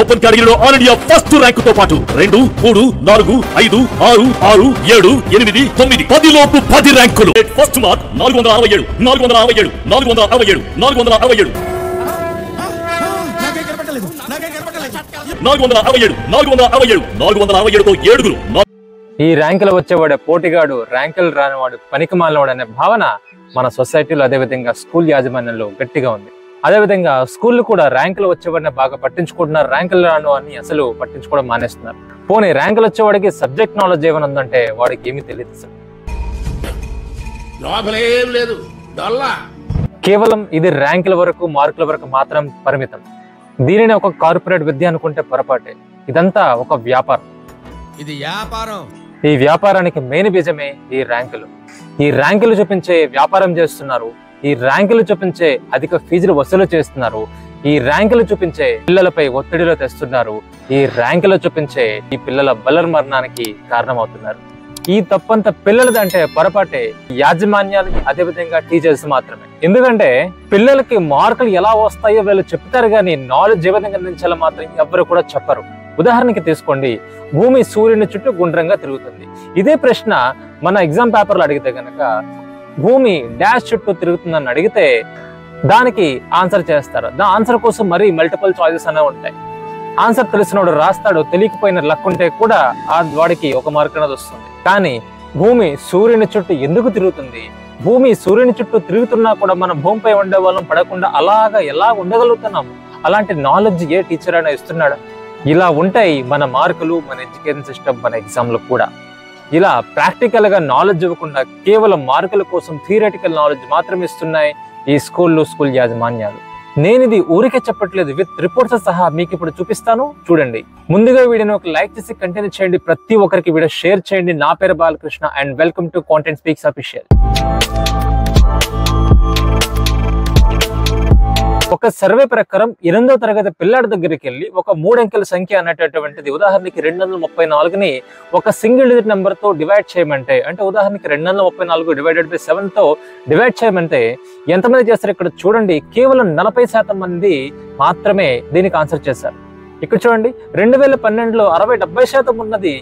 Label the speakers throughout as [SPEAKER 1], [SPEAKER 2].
[SPEAKER 1] Open కేటగిరీలో all India first rank తో పాటు 2, 3, 4, 5, 6, 6, 7, 8, 9, 10 లోపు 10 ర్యాంకులు. ఫస్ట్ మార్క్ 467, 467, 467, 467, 467, 467, 467తో ఏడుగురు.
[SPEAKER 2] ఈ ర్యాంకులు వచ్చేవాడే పోటీగాడు, ర్యాంకులు రానివాడు పనికిమాలినవాడు అనే భావన మన సొసైటీలో అదేవిధంగా స్కూల్ యాజమాన్యంలో గట్టిగా ఉంది. అదేవిధంగా స్కూళ్ళు కూడా ర్యాంకులు వచ్చేవాడిని బాగా పట్టించుకుంటున్నారు, ర్యాంకులు రాను అని అసలు పట్టించుకోవడం మానేస్తున్నారు. పోనీ ర్యాంకులు వచ్చేవాడికి సబ్జెక్ట్ నాలెడ్జ్ ఏమైనా ఉందంటే వాడికి ఏమీ తెలియదు అసలు. కేవలం ఇది ర్యాంకుల వరకు, మార్కుల వరకు మాత్రం పరిమితం. దీనిని ఒక కార్పొరేట్ విద్య అనుకుంటే పొరపాటే. ఇదంతా ఒక వ్యాపారం.
[SPEAKER 3] ఇది వ్యాపారం.
[SPEAKER 2] ఈ వ్యాపారానికి మెయిన్ బీజమే ఈ ర్యాంకులు. ఈ ర్యాంకులు చూపించే వ్యాపారం చేస్తున్నారు. ఈ ర్యాంకులు చూపించే అధిక ఫీజులు వసూలు చేస్తున్నారు. ఈ ర్యాంకులు చూపించే పిల్లలపై ఒత్తిడిలో తెస్తున్నారు. ఈ ర్యాంకులు చూపించే ఈ పిల్లల బలర్మరణానికి కారణమవుతున్నారు. ఈ తప్పంత పిల్లలదంటే పొరపాటే యాజమాన్యాలు, అదేవిధంగా టీచర్స్ మాత్రమే. ఎందుకంటే పిల్లలకి మార్కులు ఎలా వస్తాయో వీళ్ళు చెప్తారు కానీ నాలెడ్జ్ ఏ విధంగా అందించాలో మాత్రం ఎవరు కూడా చెప్పరు. ఉదాహరణకి తీసుకోండి, భూమి సూర్యుని చుట్టూ గుండ్రంగా తిరుగుతుంది. ఇదే ప్రశ్న మన ఎగ్జామ్ పేపర్లో అడిగితే కనుక భూమి డాష్ చుట్టూ తిరుగుతుందని అడిగితే దానికి ఆన్సర్ చేస్తారు. దాని ఆన్సర్ కోసం మరీ మల్టిపుల్ చాయిసెస్ అనేవి ఉంటాయి. ఆన్సర్ తెలిసినోడు రాస్తాడు, తెలియకపోయిన లక్ ఉంటే కూడా ఆ వాడికి ఒక మార్క్ అనేది వస్తుంది. కానీ భూమి సూర్యుని చుట్టూ ఎందుకు తిరుగుతుంది, భూమి సూర్యుని చుట్టూ తిరుగుతున్నా కూడా మనం భూమిపై ఉండే వాళ్ళం పడకుండా అలాగా ఎలా ఉండగలుగుతున్నాము, అలాంటి నాలెడ్జ్ ఏ టీచర్ అయినా ఇస్తున్నాడా? ఇలా ఉంటాయి మన మార్కులు, మన ఎడ్యుకేషన్ సిస్టమ్, మన ఎగ్జామ్లు కూడా. ఇలా ప్రాక్టికల్ గా నాలెడ్జ్ ఇవ్వకుండా కేవలం మార్కుల కోసం థియరిటికల్ నాలెడ్జ్ మాత్రమే ఇస్తున్నాయి ఈ స్కూల్ యాజమాన్యాలు. నేను ఇది ఊరికే చెప్పట్లేదు, విత్ రిపోర్ట్స్ సహా మీకు ఇప్పుడు చూపిస్తాను, చూడండి. ముందుగా వీడియోని ఒక లైక్ చేసి కంటిన్యూ చేయండి, ప్రతి ఒక్కరికి వీడియో షేర్ చేయండి. నా పేరు Balakrishna and welcome to content speaks official. ఒక సర్వే ప్రకారం 8వ తరగతి పిల్లాడి దగ్గరికి వెళ్ళి ఒక 3 అంకెల సంఖ్య అనేటటువంటిది, ఉదాహరణకి 234ని ఒక సింగిల్ డిజిట్ నెంబర్ తో డివైడ్ చేయమంటే, అంటే ఉదాహరణకి 234 డివైడెడ్ బై 7 తో డివైడ్ చేయమంటే ఎంతమంది చేస్తారు? ఇక్కడ చూడండి, కేవలం 40% మంది మాత్రమే దీనికి ఆన్సర్ చేశారు. ఇక్కడ చూడండి, 2012లో 60-70% ఉన్నది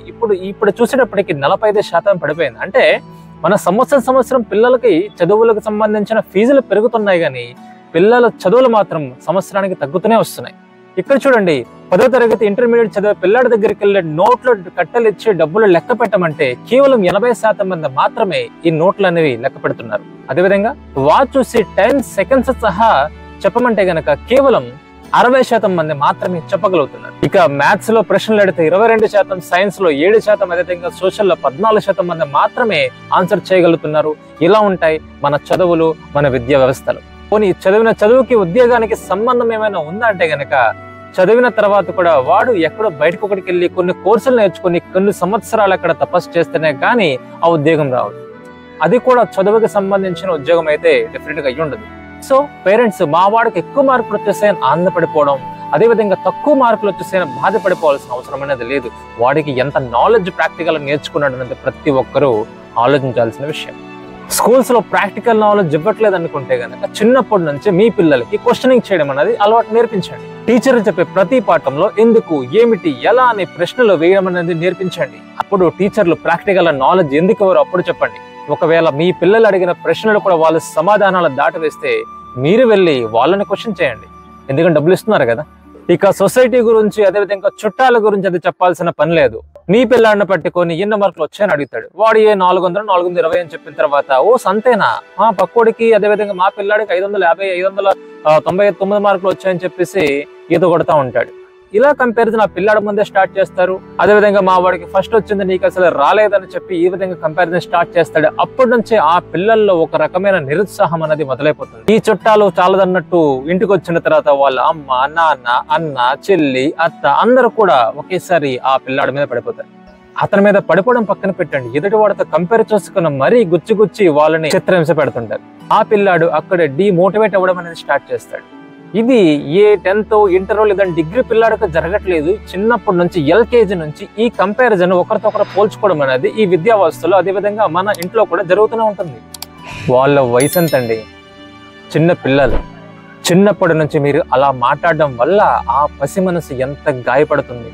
[SPEAKER 2] ఇప్పుడు చూసేటప్పటికి 45% పడిపోయింది. అంటే మన సంవత్సరం పిల్లలకి చదువులకు సంబంధించిన ఫీజులు పెరుగుతున్నాయి కానీ పిల్లల చదువులు మాత్రం సంవత్సరానికి తగ్గుతూనే వస్తున్నాయి. ఇక్కడ చూడండి, 10వ తరగతి ఇంటర్మీడియట్ చదివే పిల్లాడి దగ్గరికి వెళ్ళి నోట్లో కట్టెలు ఇచ్చి డబ్బులు లెక్క పెట్టమంటే కేవలం 80% మంది మాత్రమే ఈ నోట్లు అనేవి లెక్క పెడుతున్నారు. అదేవిధంగా వాచ్ చూసి 10 సెకండ్స్ సహా చెప్పమంటే గనక కేవలం 60% మంది మాత్రమే చెప్పగలుగుతున్నారు. ఇక మ్యాథ్స్ లో ప్రశ్నలు అడిగితే 22%, సైన్స్ లో 7%, అదేవిధంగా సోషల్ లో 14% మంది మాత్రమే ఆన్సర్ చేయగలుగుతున్నారు. ఇలా ఉంటాయి మన చదువులు, మన విద్యా వ్యవస్థలు. పోనీ చదివిన చదువుకి ఉద్యోగానికి సంబంధం ఏమైనా ఉందా అంటే గనక, చదివిన తర్వాత కూడా వాడు ఎక్కడో బయటకు ఒకటికి వెళ్ళి కొన్ని కోర్సులు నేర్చుకుని కొన్ని సంవత్సరాలు అక్కడ తపస్సు చేస్తేనే కానీ ఆ ఉద్యోగం రావదు. అది కూడా చదువుకి సంబంధించిన ఉద్యోగం అయితే డెఫినెట్ గా అయ్యి ఉండదు. సో పేరెంట్స్ మా వాడికి ఎక్కువ మార్కులు వచ్చేసాయని ఆనందపడిపోవడం, అదేవిధంగా తక్కువ మార్కులు వచ్చేసాయని బాధపడిపోవాల్సిన అవసరం అనేది లేదు. వాడికి ఎంత నాలెడ్జ్ ప్రాక్టికల్ నేర్చుకున్నాడు అనేది ప్రతి ఒక్కరూ ఆలోచించాల్సిన విషయం. స్కూల్స్ లో ప్రాక్టికల్ నాలెడ్జ్ ఇవ్వట్లేదు అనుకుంటే గనక చిన్నప్పటి నుంచి మీ పిల్లలకి క్వశ్చనింగ్ చేయడం అనేది అలవాటు నేర్పించండి. టీచర్ చెప్పే ప్రతి పాఠంలో ఎందుకు, ఏమిటి, ఎలా అనే ప్రశ్నలు వేయడం అనేది నేర్పించండి. అప్పుడు టీచర్లు ప్రాక్టికల్ నాలెడ్జ్ ఎందుకు ఎవరు అప్పుడు చెప్పండి. ఒకవేళ మీ పిల్లలు అడిగిన ప్రశ్నలు కూడా వాళ్ళ సమాధానాలు దాటవేస్తే మీరు వెళ్ళి వాళ్ళని క్వశ్చన్ చేయండి, ఎందుకంటే డబ్బులు ఇస్తున్నారు కదా. ఇక సొసైటీ గురించి, అదేవిధంగా చుట్టాల గురించి అది చెప్పాల్సిన పని లేదు. మీ పిల్లాడిని పట్టుకొని ఎన్ని మార్కులు వచ్చాయని అడుగుతాడు. వాడు 400, 420 అని చెప్పిన తర్వాత ఓ సంతేనా, పక్కోడికి అదేవిధంగా మా పిల్లాడికి 550, 599 మార్కులు వచ్చాయని చెప్పేసి ఈత కొడతా ఉంటాడు. ఇలా కంపారిజన్ ఆ పిల్లాడి ముందే స్టార్ట్ చేస్తారు. అదేవిధంగా మా వాడికి ఫస్ట్ వచ్చింది నీకు అసలు రాలేదని చెప్పి ఈ విధంగా కంపారిజన్ స్టార్ట్ చేస్తాడు. అప్పటి నుంచే ఆ పిల్లల్లో ఒక రకమైన నిరుత్సాహం అనేది మొదలైపోతుంది. ఈ చుట్టాలు చాలదన్నట్టు ఇంటికి వచ్చిన తర్వాత వాళ్ళ అమ్మ, నాన్న, అన్న, చెల్లి, అత్త అందరూ కూడా ఒకేసారి ఆ పిల్లాడి మీద పడిపోతారు. అతని మీద పడిపోవడం పక్కన పెట్టండి, ఎదుటి వాడితో కంపేర్ చేసుకున్న మరీ గుచ్చి వాళ్ళని చిత్రహింస పెడుతుంటారు. ఆ పిల్లాడు అక్కడే డిమోటివేట్ అవ్వడం అనేది స్టార్ట్ చేస్తాడు. ఇది ఏ 10th, ఇంటర్ లేదా డిగ్రీ పిల్లాడికి జరగట్లేదు. చిన్నప్పటి నుంచి ఎల్కేజీ నుంచి ఈ కంపారిజన్ ఒకరితో ఒకరు పోల్చుకోవడం అనేది ఈ విద్యా వ్యవస్థలో, అదేవిధంగా మన ఇంట్లో కూడా జరుగుతూనే ఉంటుంది. వాళ్ళ వయసు ఎంతండి, చిన్న పిల్లలు. చిన్నప్పటి నుంచి మీరు అలా మాట్లాడడం వల్ల ఆ పసి మనసు ఎంత గాయపడుతుంది.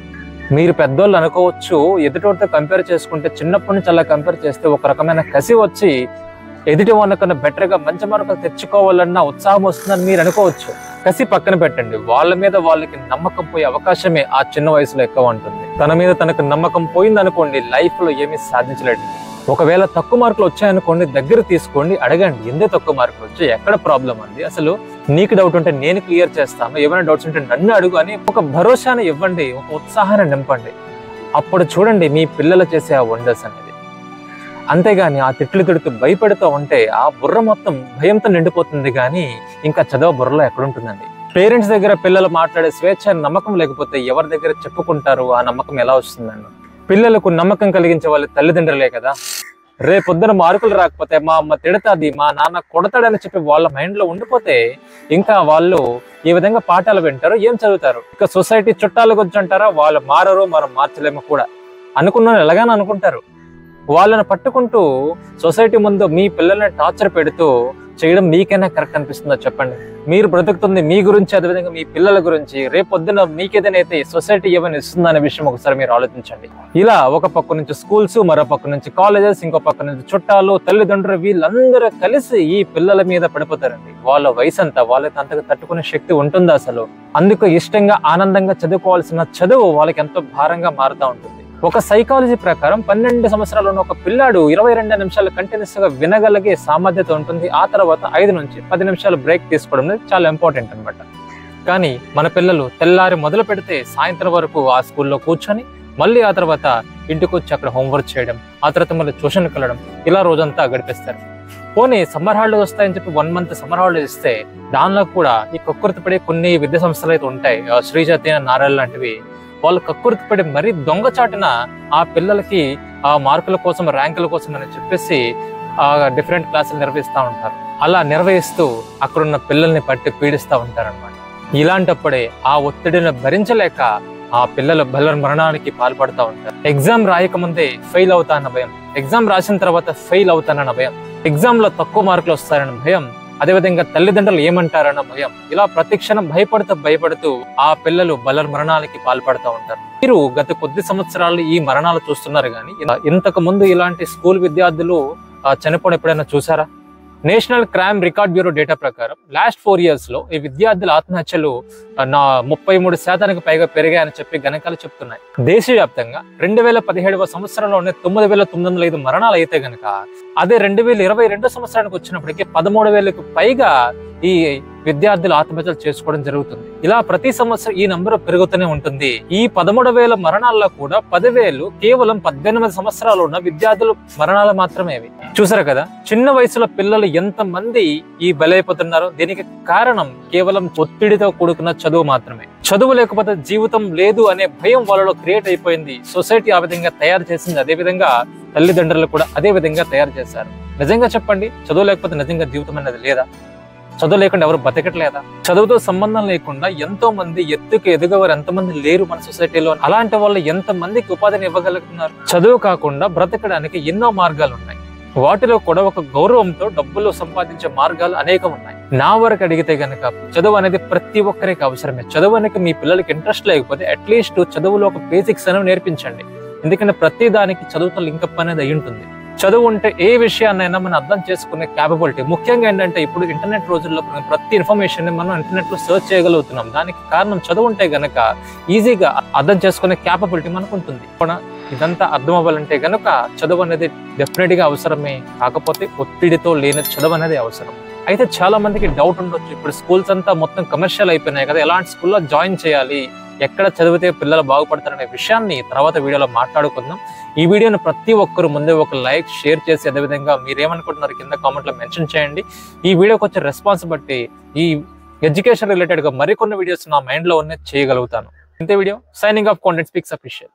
[SPEAKER 2] మీరు పెద్దోళ్ళు అనుకోవచ్చు, ఎదుటితో కంపేర్ చేసుకుంటే చిన్నప్పటి నుంచి అలా కంపేర్ చేస్తే ఒక రకమైన కసి వచ్చి ఎదుటి వాళ్ళకన్నా బెటర్గా మంచి మార్కులు తెచ్చుకోవాలన్న ఉత్సాహం వస్తుందని మీరు అనుకోవచ్చు. కసి పక్కన పెట్టండి, వాళ్ళ మీద వాళ్ళకి నమ్మకం పోయే అవకాశమే ఆ చిన్న వయసులో ఎక్కువ ఉంటుంది. తన మీద తనకు నమ్మకం పోయిందనుకోండి, లైఫ్ లో ఏమీ సాధించలేడు. ఒకవేళ తక్కువ మార్కులు వచ్చాయనుకోండి, దగ్గర తీసుకోండి, అడగండి ఎందుకు తక్కువ మార్కులు వచ్చాయి, ఎక్కడ ప్రాబ్లం అంది, అసలు నీకు డౌట్ ఉంటే నేను క్లియర్ చేస్తాను, ఏమైనా డౌట్స్ ఉంటే నన్ను అడుగు అని ఒక భరోసాని ఇవ్వండి, ఒక ఉత్సాహాన్ని నింపండి. అప్పుడు చూడండి మీ పిల్లలు చేసే ఆ వండర్స్ అనేది. అంతేగాని ఆ తిట్లు తిడుతూ భయపెడుతూ ఉంటే ఆ బుర్ర మొత్తం భయంతో నిండిపోతుంది, కానీ ఇంకా చదువు బుర్రలో ఎక్కడుంటుందండి. పేరెంట్స్ దగ్గర పిల్లలు మాట్లాడే స్వేచ్ఛ నమ్మకం లేకపోతే ఎవరి దగ్గర చెప్పుకుంటారు, ఆ నమ్మకం ఎలా వస్తుందండి? పిల్లలకు నమ్మకం కలిగించే వాళ్ళ తల్లిదండ్రులే కదా. రేపొద్దున మార్కులు రాకపోతే మా అమ్మ తిడతాది, మా నాన్న కొడతాడని చెప్పి వాళ్ళ మైండ్ లో ఉండిపోతే ఇంకా వాళ్ళు ఈ విధంగా పాఠాలు వింటారు, ఏం చదువుతారు? ఇక సొసైటీ చుట్టాల గురించి అంటారా, వాళ్ళు మారరు, మనం మార్చలేము కూడా అనుకున్న ఎలాగని అనుకుంటారు. వాళ్ళని పట్టుకుంటూ సొసైటీ ముందు మీ పిల్లల్ని టార్చర్ పెడుతూ చేయడం మీకైనా కరెక్ట్ అనిపిస్తుందో చెప్పండి? మీరు బ్రతుకుతుంది మీ గురించి, అదేవిధంగా మీ పిల్లల గురించి. రేపొద్దున మీకేదైనా అయితే సొసైటీ ఏమైనా ఇస్తుందనే విషయం ఒకసారి మీరు ఆలోచించండి. ఇలా ఒక పక్క నుంచి స్కూల్స్, మరో పక్క నుంచి కాలేజెస్, ఇంకో పక్క నుంచి చుట్టాలు, తల్లిదండ్రులు, వీళ్ళందరూ కలిసి ఈ పిల్లల మీద పడిపోతారండి. వాళ్ళ వయసు అంతా వాళ్ళకి అంతగా తట్టుకునే శక్తి ఉంటుందా అసలు? అందుకు ఇష్టంగా ఆనందంగా చదువుకోవాల్సిన చదువు వాళ్ళకి ఎంతో భారంగా మారుతూ ఉంటుంది. ఒక సైకాలజీ ప్రకారం 12 సంవత్సరాలు ఉన్న ఒక పిల్లాడు 22 నిమిషాలు కంటిన్యూస్ గా వినగలిగే సామర్థ్యత ఉంటుంది. ఆ తర్వాత 5 నుంచి 10 నిమిషాలు బ్రేక్ తీసుకోవడం అనేది చాలా ఇంపార్టెంట్ అనమాట. కానీ మన పిల్లలు తెల్లారి మొదలు పెడితే సాయంత్రం వరకు ఆ స్కూల్లో కూర్చొని మళ్ళీ ఆ తర్వాత ఇంటికి వచ్చి అక్కడ హోంవర్క్ చేయడం, ఆ తర్వాత మళ్ళీ ట్యూషన్కి వెళ్ళడం, ఇలా రోజంతా గడిపేస్తారు. పోనీ సమ్మర్ హాలిడేస్ వస్తాయని చెప్పి 1 మంత్ సమ్మర్ హాలిడేస్ ఇస్తే దానిలో కూడా ఈ కక్కుర్తిపడే కొన్ని విద్యా సంస్థలు అయితే ఉంటాయి, శ్రీజాతి, నారాయణ లాంటివి. వాళ్ళు కక్కుర్తిపడి మరీ దొంగచాటున ఆ పిల్లలకి ఆ మార్కుల కోసం, ర్యాంకుల కోసం అని చెప్పేసి ఆ డిఫరెంట్ క్లాసులు నిర్వహిస్తూ ఉంటారు. అలా నిర్వహిస్తూ అక్కడున్న పిల్లల్ని పట్టి పీడిస్తూ ఉంటారన్నమాట. ఇలాంటప్పుడే ఆ ఒత్తిడిని భరించలేక ఆ పిల్లలు బల మరణానికి పాల్పడుతూ ఉంటారు. ఎగ్జామ్ రాయకముందే ఫెయిల్ అవుతానన్న భయం, ఎగ్జామ్ రాసిన తర్వాత ఫెయిల్ అవుతానన్న భయం, ఎగ్జామ్ లో తక్కువ మార్కులు వస్తారన్న భయం, అదేవిధంగా తల్లిదండ్రులు ఏమంటారన్న భయం. ఇలా ప్రతి క్షణం భయపడుతూ ఆ పిల్లలు బల మరణాలకి పాల్పడుతూ ఉంటారు. మీరు గత కొద్ది సంవత్సరాలు ఈ మరణాలు చూస్తున్నారు, కానీ ఇంతకు ముందు ఇలాంటి స్కూల్ విద్యార్థులు చనిపోవడం ఎప్పుడైనా చూసారా? National crime record bureau data ప్రకారం లాస్ట్ 4 years లో ఈ విద్యార్థుల ఆత్మహత్యలు 33% పైగా పెరిగాయని చెప్పి గణాంకాలు చెప్తున్నాయి. దేశవ్యాప్తంగా 2017వ సంవత్సరంలోనే 9,905 మరణాలు అయితే గనక, అదే 2022 సంవత్సరానికి వచ్చినప్పటికీ 13,000కు పైగా ఈ విద్యార్థులు ఆత్మహత్యలు చేసుకోవడం జరుగుతుంది. ఇలా ప్రతి సంవత్సరం ఈ నంబర్ పెరుగుతూనే ఉంటుంది. ఈ 13,000 మరణాల్లో కూడా 10,000 కేవలం 18 సంవత్సరాలు ఉన్న విద్యార్థుల మరణాలు మాత్రమే. చూసారు కదా, చిన్న వయసులో పిల్లలు ఎంత మంది ఈ బలైపోతున్నారో. దీనికి కారణం కేవలం ఒత్తిడితో కూడుకున్న చదువు మాత్రమే. చదువు లేకపోతే జీవితం లేదు అనే భయం వాళ్ళలో క్రియేట్ అయిపోయింది. సొసైటీ ఆ విధంగా తయారు చేసింది, అదే విధంగా తల్లిదండ్రులు కూడా అదే విధంగా తయారు చేశారు. నిజంగా చెప్పండి, చదువు లేకపోతే నిజంగా జీవితం అనేది లేదా? చదువు లేకుండా ఎవరు బతకట్లేదా? చదువుతో సంబంధం లేకుండా ఎంతో మంది ఎత్తుకు ఎదుగవారు ఎంతమంది లేరు మన సొసైటీలో? అలాంటి వాళ్ళు ఎంతమందికి ఉపాధిని ఇవ్వగలుగుతున్నారు? చదువు కాకుండా బ్రతకడానికి ఎన్నో మార్గాలు ఉన్నాయి. వాటిలో కూడా ఒక గౌరవంతో డబ్బులు సంపాదించే మార్గాలు అనేకం ఉన్నాయి. నా వరకు అడిగితే గనక చదువు అనేది ప్రతి ఒక్కరికి అవసరమే. చదువు అనేది మీ పిల్లలకి ఇంట్రెస్ట్ లేకపోతే అట్లీస్ట్ చదువులో ఒక బేసిక్స్ అనేవి నేర్పించండి. ఎందుకంటే ప్రతి దానికి చదువుతో లింకప్ అనేది అయి ఉంటుంది. చదువు ఉంటే ఏ విషయాన్నైనా మనం అర్థం చేసుకునే క్యాపబిలిటీ. ముఖ్యంగా ఏంటంటే ఇప్పుడు ఇంటర్నెట్ రోజుల్లో ప్రతి ఇన్ఫర్మేషన్ ని మనం ఇంటర్నెట్ లో సెర్చ్ చేయగలుగుతున్నాం. దానికి కారణం చదువు ఉంటే గనక ఈజీగా అర్థం చేసుకునే క్యాపబిలిటీ మనకు ఉంటుంది. ఇదంతా అర్థం అవ్వాలంటే గనక చదువు అనేది డెఫినెట్ గా అవసరమే. కాకపోతే ఒత్తిడితో లేని చదువు అనేది అవసరం. అయితే చాలా మందికి డౌట్ ఉండొచ్చు, ఇప్పుడు స్కూల్స్ అంతా మొత్తం కమర్షియల్ అయిపోయినాయి కదా, ఎలాంటి స్కూల్లో జాయిన్ చేయాలి, ఎక్కడ చదివితే పిల్లలు బాగుపడతారనే విషయాన్ని తర్వాత వీడియోలో మాట్లాడుకుందాం. ఈ వీడియోని ప్రతి ఒక్కరు ముందే ఒక లైక్, షేర్ చేసి అదేవిధంగా మీరేమనుకుంటున్నారు కింద కామెంట్లో మెన్షన్ చేయండి. ఈ వీడియోకి వచ్చే రెస్పాన్స్ బట్టి ఈ ఎడ్యుకేషన్ రిలేటెడ్ గా మరికొన్ని వీడియోస్ నా మైండ్ లో ఉన్నాయి చేయగలుగుతాను. ఇంతే video. Signing off content speaks official.